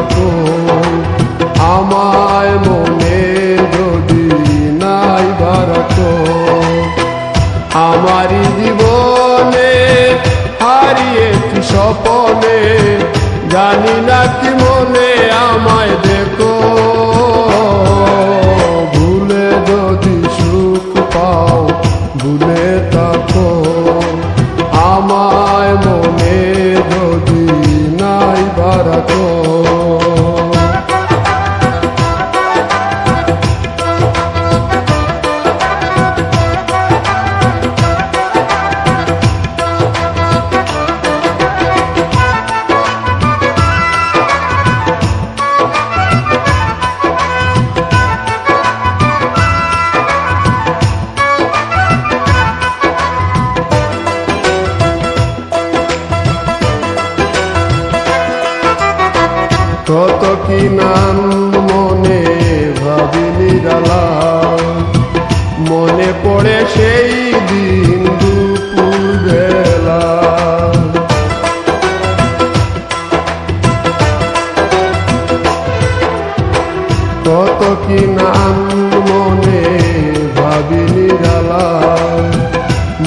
রাখো, আমায় মনে যদি নাই রাখো। আমারই জীবনে হারিয়েছি স্বপনে, জানি না কি মনে আমায় দেখো। ভুলে যদি সুখ পাও ভুলে থাকো, আমায় মনে যদি নাই রাখো। কত কি নাম মনে ভাবি নিরালা, মনে পড়ে সেই দিন দুপুর বেলা। কত কি নাম মনে ভাবি নিরালা,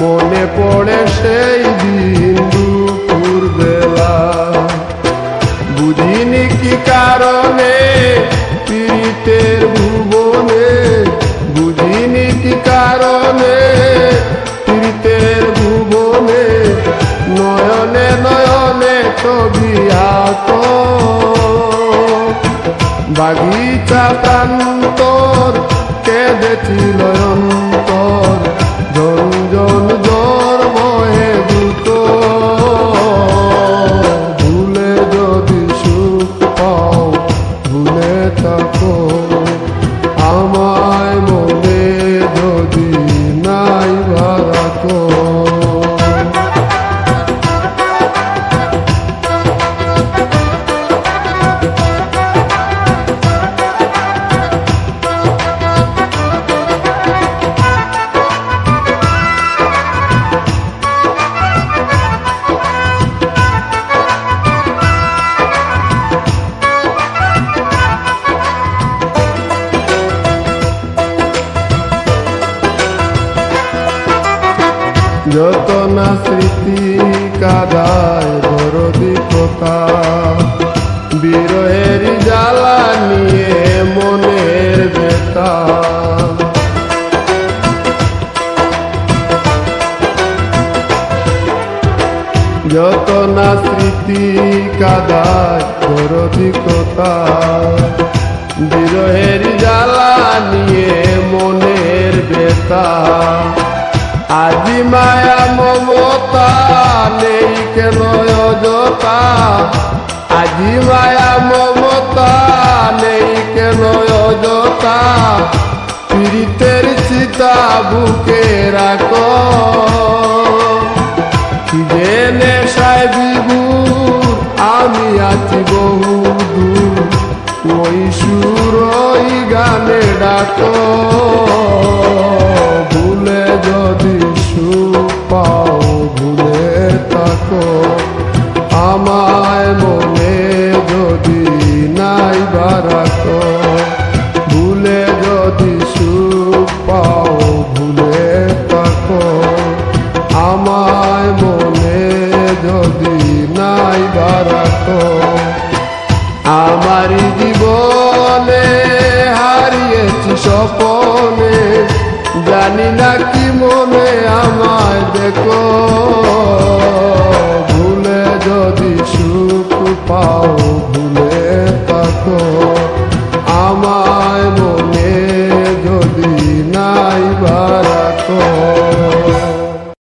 মনে পড়ে সেই দিন দুপুর বেলা। বুঝিনি কি কারণে পীড়িতের ভুবনে, বুঝিনি কি কারণে পীড়িতের ভুবনে, নয়নে নয়নে ছবি আঁকো। বাগিচা প্রান্তর কেঁদেছিল অন্তর, জঞ্জন জ্বর বহে দ্রুত। ভুলে যদি সুখ পাও ভুলে থাকো, আমায় মনে যদি নাই রাখো। যত না স্মৃতি কাদায় দরদি কথা, বিরহের জ্বালা নিয়ে মনের ব্যথা। যত না স্মৃতি কাদায় দরদি কথা, বিরহের জ্বালা নিয়ে মনের ব্যথা। আজি মায়া মমতা নেই কেন অযথা, আজি মায়া মমতা নেই কেন অযথা। পীড়িতের চিতা বুকে রাখো, যে নেশায় বিভোর আমি আছি বহু দূর, ওই সুর ওই গানে ডাকো। ভুলে যদি সুখ পাও ভুলে থাকো, আমায় মনে যদি নাই রাখো। ভুলে যদি সুখ পাও ভুলে থাকো, আমায় মনে যদি নাই রাখো। আমারই জীবনে হারিয়েছি স্বপনে, জানি না কি মনে আমায় দেখো। ভুলে যদি সুখ পাও ভুলে থাকো, আমায় মনে যদি নাই রাখো।